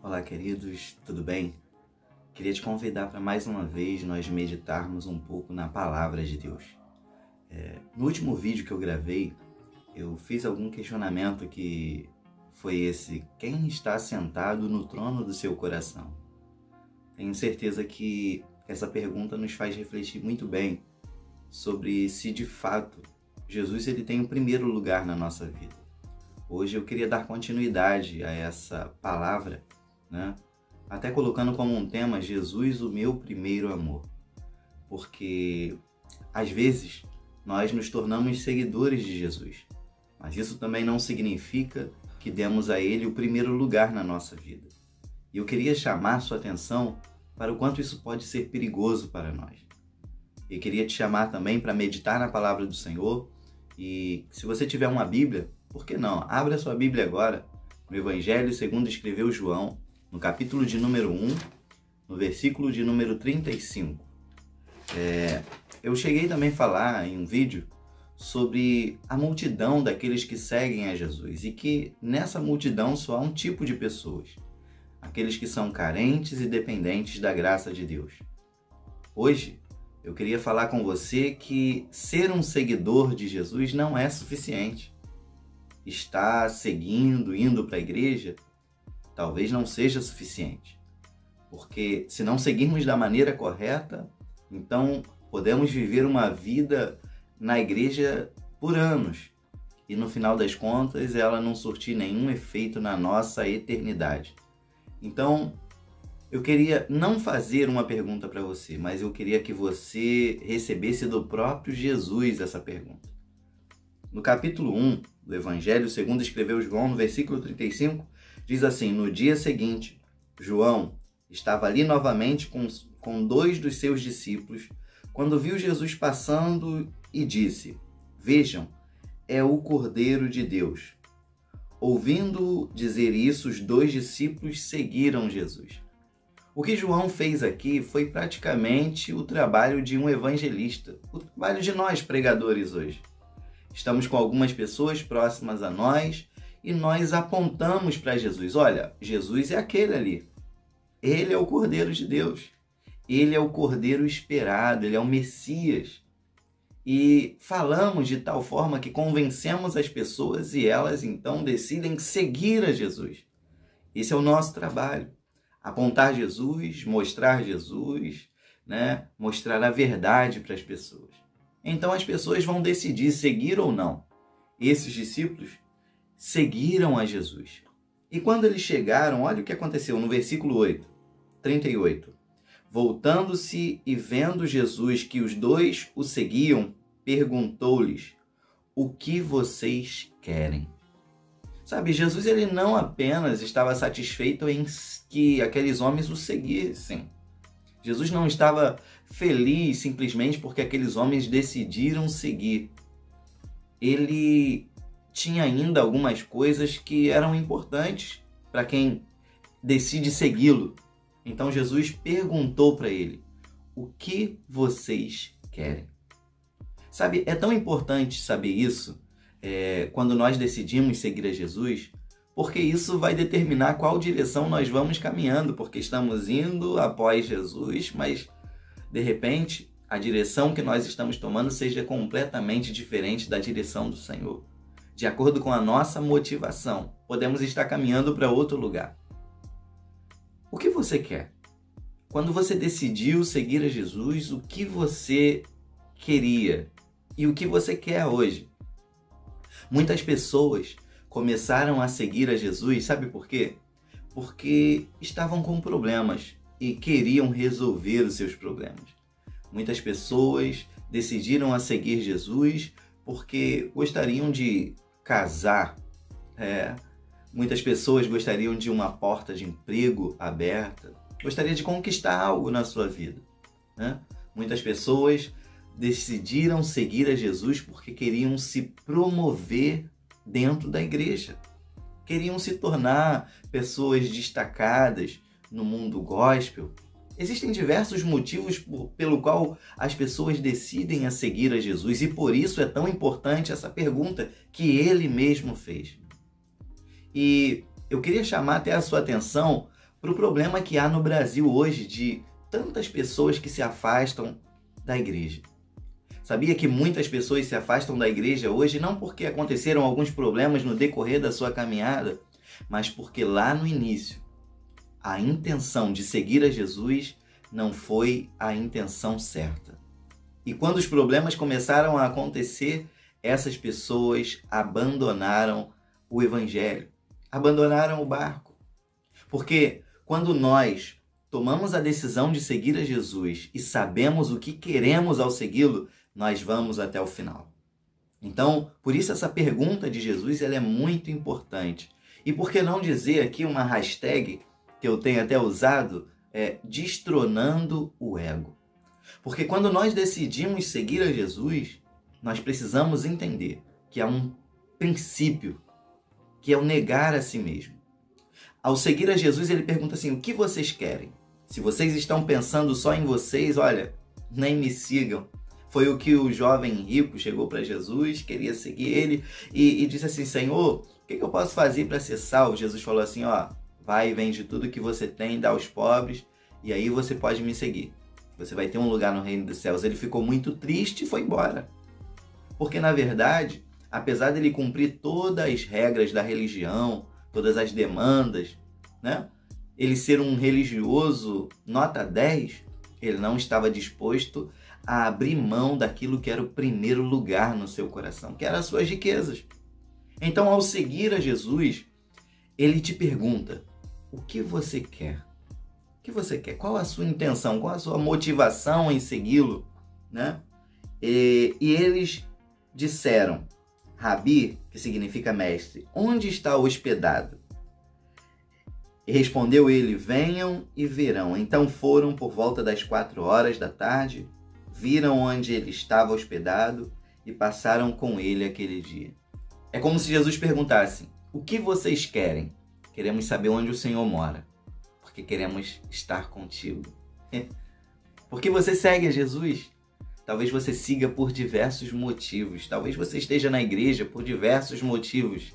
Olá, queridos, tudo bem? Queria te convidar para mais uma vez nós meditarmos um pouco na Palavra de Deus. No último vídeo que eu gravei, eu fiz algum questionamento que foi esse: quem está sentado no trono do seu coração? Tenho certeza que essa pergunta nos faz refletir muito bem sobre se de fato Jesus ele tem o primeiro lugar na nossa vida. Hoje eu queria dar continuidade a essa palavra, até colocando como um tema Jesus, o meu primeiro amor. Porque às vezes nós nos tornamos seguidores de Jesus, mas isso também não significa que demos a Ele o primeiro lugar na nossa vida. E eu queria chamar sua atenção para o quanto isso pode ser perigoso para nós. E queria te chamar também para meditar na palavra do Senhor. E se você tiver uma Bíblia, por que não? Abra sua Bíblia agora no Evangelho segundo escreveu João, no capítulo de número 1, no versículo de número 35. Eu cheguei também a falar em um vídeo sobre a multidão daqueles que seguem a Jesus e que nessa multidão só há um tipo de pessoas, aqueles que são carentes e dependentes da graça de Deus. Hoje, eu queria falar com você que ser um seguidor de Jesus não é suficiente. Estar seguindo, indo para a igreja, talvez não seja suficiente. Porque se não seguirmos da maneira correta, então podemos viver uma vida na igreja por anos. E no final das contas, ela não surtir nenhum efeito na nossa eternidade. Então, eu queria não fazer uma pergunta para você, mas eu queria que você recebesse do próprio Jesus essa pergunta. No capítulo 1 do Evangelho segundo escreveu João, no versículo 35, diz assim: no dia seguinte, João estava ali novamente com dois dos seus discípulos, quando viu Jesus passando e disse: vejam, é o Cordeiro de Deus. Ouvindo dizer isso, os dois discípulos seguiram Jesus. O que João fez aqui foi praticamente o trabalho de um evangelista, o trabalho de nós pregadores hoje. Estamos com algumas pessoas próximas a nós e nós apontamos para Jesus. Olha, Jesus é aquele ali. Ele é o Cordeiro de Deus. Ele é o Cordeiro esperado, ele é o Messias. E falamos de tal forma que convencemos as pessoas e elas então decidem seguir a Jesus. Esse é o nosso trabalho. Apontar Jesus, mostrar Jesus, mostrar a verdade para as pessoas. Então as pessoas vão decidir seguir ou não. Esses discípulos seguiram a Jesus. E quando eles chegaram, olha o que aconteceu no versículo 38. Voltando-se e vendo Jesus que os dois o seguiam, perguntou-lhes: o que vocês querem? Sabe, Jesus ele não apenas estava satisfeito em que aqueles homens o seguissem. Jesus não estava feliz simplesmente porque aqueles homens decidiram seguir. Ele tinha ainda algumas coisas que eram importantes para quem decide segui-lo. Então Jesus perguntou para ele: o que vocês querem? Sabe, é tão importante saber isso quando nós decidimos seguir a Jesus, porque isso vai determinar qual direção nós vamos caminhando, porque estamos indo após Jesus, mas de repente a direção que nós estamos tomando seja completamente diferente da direção do Senhor. De acordo com a nossa motivação, podemos estar caminhando para outro lugar. O que você quer? Quando você decidiu seguir a Jesus, o que você queria e o que você quer hoje? Muitas pessoas começaram a seguir a Jesus, sabe por quê? Porque estavam com problemas e queriam resolver os seus problemas. Muitas pessoas decidiram a seguir Jesus porque gostariam de casar. Muitas pessoas gostariam de uma porta de emprego aberta, gostaria de conquistar algo na sua vida. Muitas pessoas decidiram seguir a Jesus porque queriam se promover dentro da igreja. Queriam se tornar pessoas destacadas no mundo gospel. Existem diversos motivos pelo qual as pessoas decidem a seguir a Jesus, e por isso é tão importante essa pergunta que ele mesmo fez. E eu queria chamar até a sua atenção para o problema que há no Brasil hoje de tantas pessoas que se afastam da igreja. Sabia que muitas pessoas se afastam da igreja hoje não porque aconteceram alguns problemas no decorrer da sua caminhada, mas porque lá no início a intenção de seguir a Jesus não foi a intenção certa. E quando os problemas começaram a acontecer, essas pessoas abandonaram o evangelho, abandonaram o barco. Porque quando nós tomamos a decisão de seguir a Jesus e sabemos o que queremos ao segui-lo, nós vamos até o final. Então, por isso essa pergunta de Jesus ela é muito importante. E por que não dizer aqui uma hashtag que eu tenho até usado, destronando o ego. Porque quando nós decidimos seguir a Jesus, nós precisamos entender que há um princípio, que é o negar a si mesmo. Ao seguir a Jesus, ele pergunta assim, o que vocês querem? Se vocês estão pensando só em vocês, olha, nem me sigam. Foi o que o jovem rico chegou para Jesus, queria seguir ele e disse assim, Senhor, o que eu posso fazer para ser salvo? Jesus falou assim, vai e vende tudo que você tem, dá aos pobres e aí você pode me seguir. Você vai ter um lugar no reino dos céus. Ele ficou muito triste e foi embora. Porque na verdade, apesar dele cumprir todas as regras da religião, todas as demandas, né? Ele ser um religioso nota 10, ele não estava disposto a abrir mão daquilo que era o primeiro lugar no seu coração, que eram as suas riquezas. Então, ao seguir a Jesus, ele te pergunta, o que você quer? O que você quer? Qual a sua intenção? Qual a sua motivação em segui-lo? Né? E eles disseram, Rabi, que significa mestre, onde está hospedado? E respondeu ele, venham e verão. Então foram por volta das 4 da tarde, viram onde ele estava hospedado e passaram com ele aquele dia. É como se Jesus perguntasse, o que vocês querem? Queremos saber onde o Senhor mora, porque queremos estar contigo. Por que você segue a Jesus? Talvez você siga por diversos motivos. Talvez você esteja na igreja por diversos motivos.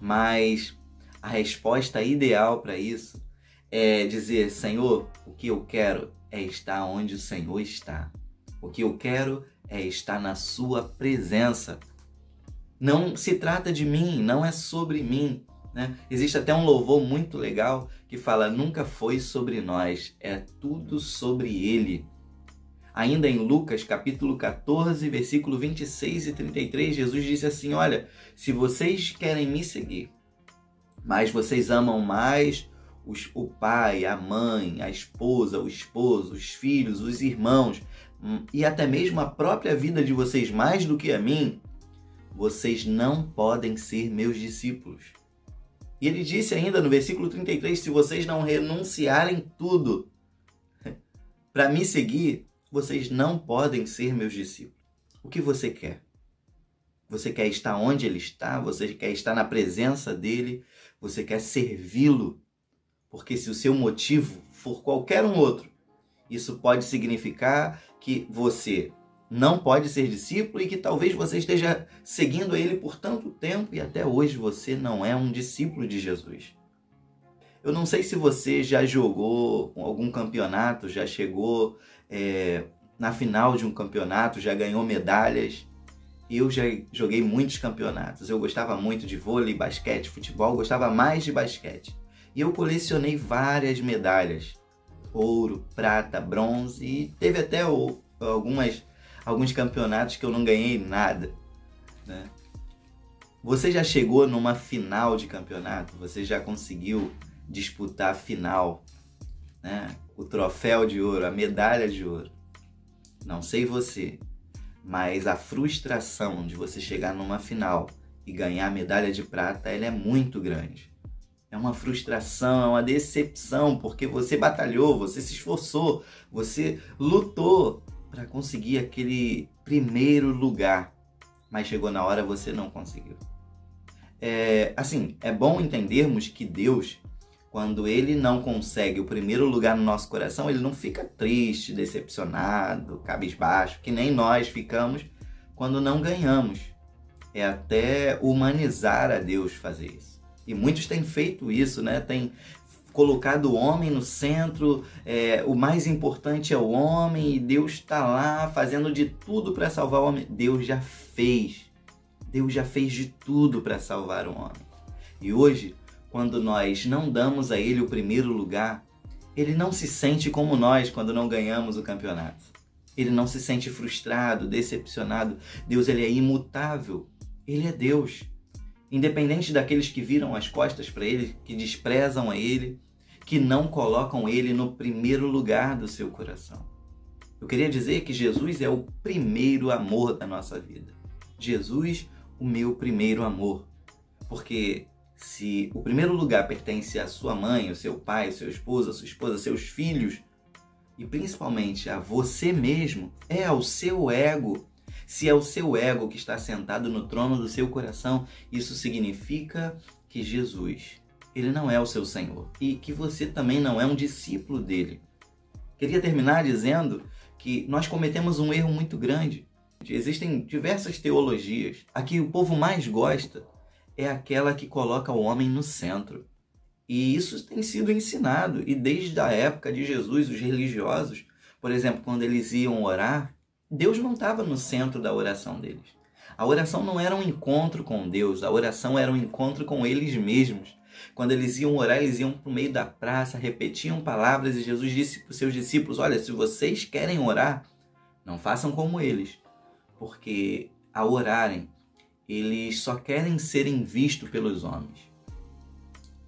Mas a resposta ideal para isso é dizer, Senhor, o que eu quero é estar onde o Senhor está. O que eu quero é estar na sua presença. Não se trata de mim, não é sobre mim. Né? Existe até um louvor muito legal que fala, nunca foi sobre nós, é tudo sobre Ele. Ainda em Lucas, capítulo 14, versículo 26 e 33, Jesus disse assim, olha, se vocês querem me seguir, mas vocês amam mais o pai, a mãe, a esposa, o esposo, os filhos, os irmãos e até mesmo a própria vida de vocês mais do que a mim, vocês não podem ser meus discípulos. E ele disse ainda no versículo 33, se vocês não renunciarem tudo para me seguir, vocês não podem ser meus discípulos. O que você quer? Você quer estar onde ele está? Você quer estar na presença dele? Você quer servi-lo? Porque se o seu motivo for qualquer um outro, isso pode significar que você não pode ser discípulo e que talvez você esteja seguindo ele por tanto tempo e até hoje você não é um discípulo de Jesus. Eu não sei se você já jogou algum campeonato, já chegou na final de um campeonato, já ganhou medalhas. Eu já joguei muitos campeonatos. Eu gostava muito de vôlei, basquete, futebol, gostava mais de basquete. E eu colecionei várias medalhas. Ouro, prata, bronze e teve até alguns campeonatos que eu não ganhei nada. Né? Você já chegou numa final de campeonato? Você já conseguiu disputar a final? Né? O troféu de ouro, a medalha de ouro? Não sei você, mas a frustração de você chegar numa final e ganhar a medalha de prata, ela é muito grande. É uma frustração, é uma decepção, porque você batalhou, você se esforçou, você lutou para conseguir aquele primeiro lugar, mas chegou na hora você não conseguiu. É bom entendermos que Deus, quando Ele não consegue o primeiro lugar no nosso coração, Ele não fica triste, decepcionado, cabisbaixo, que nem nós ficamos quando não ganhamos. É até humanizar a Deus fazer isso. E muitos têm feito isso, né? Tem colocado o homem no centro, o mais importante é o homem, e Deus está lá fazendo de tudo para salvar o homem. Deus já fez de tudo para salvar o homem. E hoje, quando nós não damos a Ele o primeiro lugar, Ele não se sente como nós quando não ganhamos o campeonato. Ele não se sente frustrado, decepcionado. Deus, ele é imutável. Ele é Deus. Independente daqueles que viram as costas para Ele, que desprezam a Ele, que não colocam Ele no primeiro lugar do seu coração. Eu queria dizer que Jesus é o primeiro amor da nossa vida. Jesus, o meu primeiro amor. Porque se o primeiro lugar pertence à sua mãe, ao seu pai, ao seu esposo, à sua esposa, aos seus filhos, e principalmente a você mesmo, é ao seu ego. Se é o seu ego que está sentado no trono do seu coração, isso significa que Jesus, ele não é o seu Senhor e que você também não é um discípulo dele. Queria terminar dizendo que nós cometemos um erro muito grande. Existem diversas teologias. A que o povo mais gosta é aquela que coloca o homem no centro. E isso tem sido ensinado. E desde a época de Jesus, os religiosos, por exemplo, quando eles iam orar, Deus não estava no centro da oração deles. A oração não era um encontro com Deus, a oração era um encontro com eles mesmos. Quando eles iam orar, eles iam para o meio da praça, repetiam palavras, e Jesus disse para os seus discípulos: olha, se vocês querem orar, não façam como eles, porque ao orarem, eles só querem serem vistos pelos homens.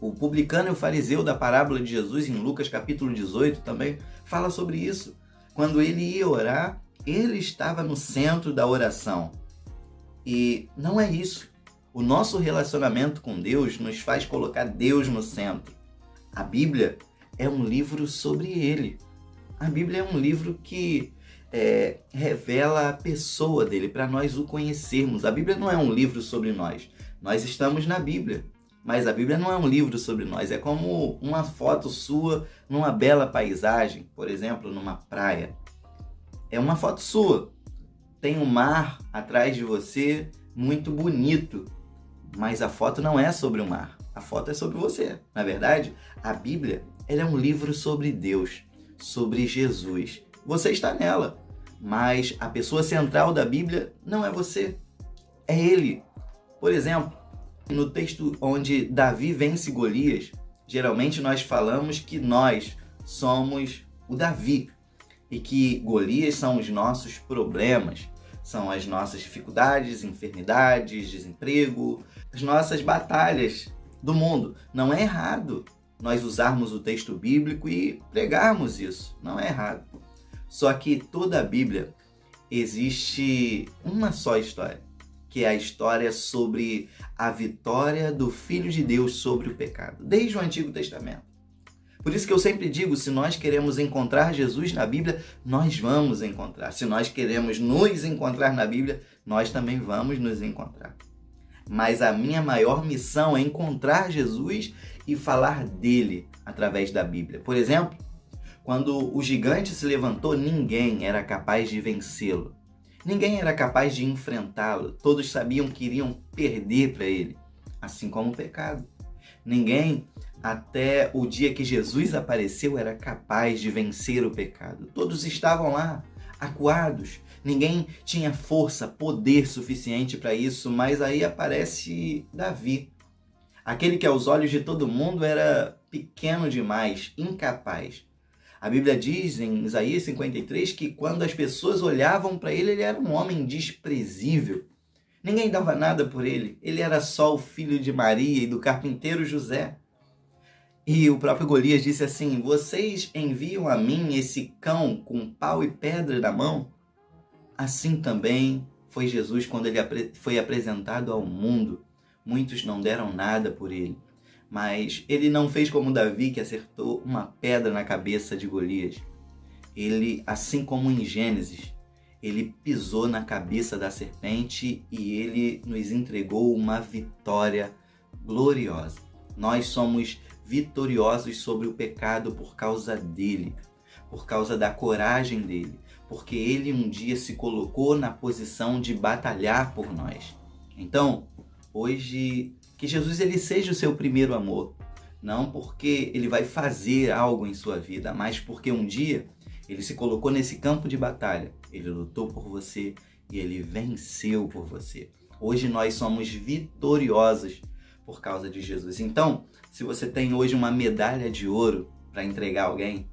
O publicano e o fariseu da parábola de Jesus, em Lucas capítulo 18, também fala sobre isso. Quando ele ia orar, ele estava no centro da oração. E não é isso. O nosso relacionamento com Deus nos faz colocar Deus no centro. A Bíblia é um livro sobre Ele. A Bíblia é um livro que revela a pessoa dele, para nós o conhecermos. A Bíblia não é um livro sobre nós. Nós estamos na Bíblia. Mas a Bíblia não é um livro sobre nós, é como uma foto sua numa bela paisagem, por exemplo, numa praia. É uma foto sua, tem um mar atrás de você, muito bonito, mas a foto não é sobre o mar, a foto é sobre você. Na verdade, a Bíblia ela é um livro sobre Deus, sobre Jesus. Você está nela, mas a pessoa central da Bíblia não é você, é Ele. Por exemplo, no texto onde Davi vence Golias, geralmente nós falamos que nós somos o Davi e que Golias são os nossos problemas, são as nossas dificuldades, enfermidades, desemprego, as nossas batalhas do mundo. Não é errado nós usarmos o texto bíblico e pregarmos isso, não é errado. Só que toda a Bíblia existe uma só história, que é a história sobre a vitória do Filho de Deus sobre o pecado, desde o Antigo Testamento. Por isso que eu sempre digo, se nós queremos encontrar Jesus na Bíblia, nós vamos encontrar. Se nós queremos nos encontrar na Bíblia, nós também vamos nos encontrar. Mas a minha maior missão é encontrar Jesus e falar dele através da Bíblia. Por exemplo, quando o gigante se levantou, ninguém era capaz de vencê-lo. Ninguém era capaz de enfrentá-lo. Todos sabiam que iriam perder para ele, assim como o pecado. Ninguém, até o dia que Jesus apareceu, era capaz de vencer o pecado. Todos estavam lá, acuados. Ninguém tinha força, poder suficiente para isso, mas aí aparece Davi. Aquele que aos olhos de todo mundo era pequeno demais, incapaz. A Bíblia diz em Isaías 53 que quando as pessoas olhavam para ele, ele era um homem desprezível. Ninguém dava nada por ele. Ele era só o filho de Maria e do carpinteiro José. E o próprio Golias disse assim: vocês enviam a mim esse cão com pau e pedra na mão? Assim também foi Jesus quando ele foi apresentado ao mundo. Muitos não deram nada por ele. Mas ele não fez como Davi, que acertou uma pedra na cabeça de Golias. Ele, assim como em Gênesis, ele pisou na cabeça da serpente e ele nos entregou uma vitória gloriosa. Nós somos vitoriosos sobre o pecado por causa dele, por causa da coragem dele, porque ele um dia se colocou na posição de batalhar por nós. Então, hoje, que Jesus ele seja o seu primeiro amor. não porque ele vai fazer algo em sua vida, mas porque um dia ele se colocou nesse campo de batalha, ele lutou por você e ele venceu por você. Hoje nós somos vitoriosos por causa de Jesus. Então, se você tem hoje uma medalha de ouro para entregar a alguém,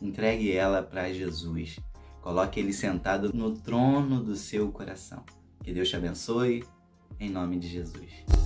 entregue ela para Jesus. Coloque ele sentado no trono do seu coração. Que Deus te abençoe, em nome de Jesus.